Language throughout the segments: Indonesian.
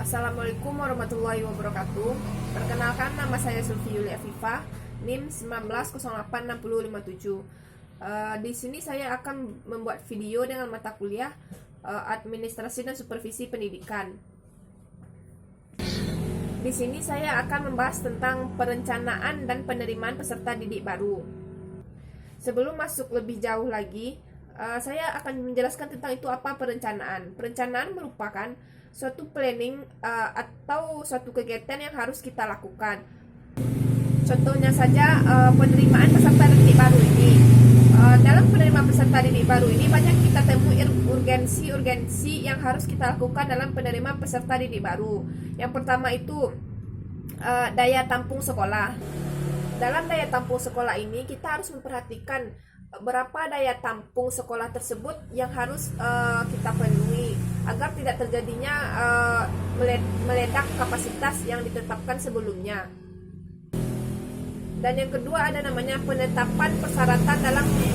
Assalamualaikum warahmatullahi wabarakatuh. Perkenalkan, nama saya Sulfi Yulia Fifa, NIM 19086057. Di sini saya akan membuat video dengan mata kuliah Administrasi dan Supervisi Pendidikan. Di sini saya akan membahas tentang perencanaan dan penerimaan peserta didik baru. Sebelum masuk lebih jauh lagi, saya akan menjelaskan tentang itu apa perencanaan. Perencanaan merupakan suatu planning atau suatu kegiatan yang harus kita lakukan. Contohnya saja penerimaan peserta didik baru ini. Dalam penerimaan peserta didik baru ini banyak kita temui urgensi yang harus kita lakukan dalam penerimaan peserta didik baru. Yang pertama itu daya tampung sekolah. Dalam daya tampung sekolah ini kita harus memperhatikan berapa daya tampung sekolah tersebut yang harus kita penuhi agar tidak terjadinya meledak kapasitas yang ditetapkan sebelumnya. Dan yang kedua ada namanya penetapan persyaratan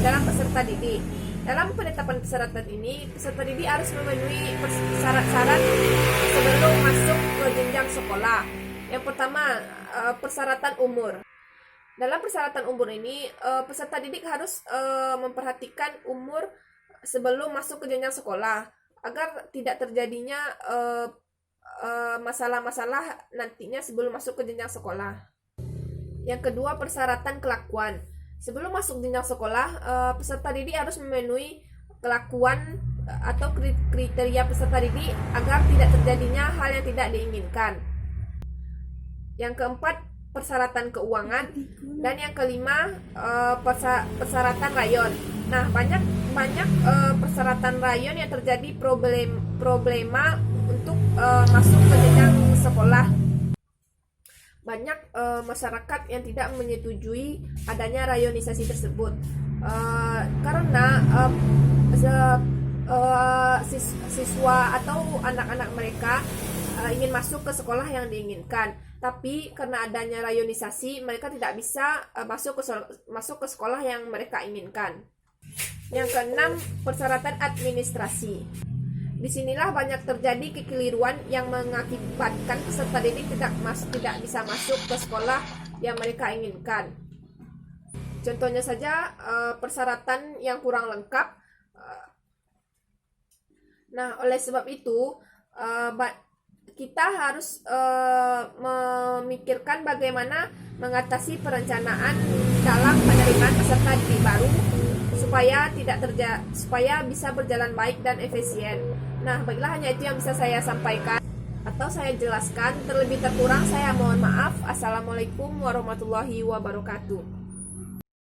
dalam peserta didik. Dalam penetapan persyaratan ini, peserta didik harus memenuhi syarat-syarat sebelum masuk ke jenjang sekolah. Yang pertama, persyaratan umur. Dalam persyaratan umur ini, peserta didik harus memperhatikan umur sebelum masuk ke jenjang sekolah agar tidak terjadinya masalah-masalah nantinya sebelum masuk ke jenjang sekolah. Yang kedua, persyaratan kelakuan. Sebelum masuk jenjang sekolah, peserta didik harus memenuhi kelakuan atau kriteria peserta didik agar tidak terjadinya hal yang tidak diinginkan. Yang keempat, persyaratan keuangan, dan yang kelima persyaratan rayon. Nah, banyak persyaratan rayon yang terjadi problema untuk masuk ke jenjang sekolah. Banyak masyarakat yang tidak menyetujui adanya rayonisasi tersebut karena siswa atau anak-anak mereka ingin masuk ke sekolah yang diinginkan, tapi karena adanya rayonisasi mereka tidak bisa masuk ke sekolah yang mereka inginkan. Yang keenam, persyaratan administrasi. Disinilah banyak terjadi kekeliruan yang mengakibatkan peserta didik tidak bisa masuk ke sekolah yang mereka inginkan. Contohnya saja persyaratan yang kurang lengkap. Nah, oleh sebab itu kita harus memikirkan bagaimana mengatasi perencanaan dalam penerimaan peserta didik baru supaya bisa berjalan baik dan efisien. Nah, baiklah, hanya itu yang bisa saya sampaikan atau saya jelaskan. Terlebih terkurang saya mohon maaf. Assalamualaikum warahmatullahi wabarakatuh.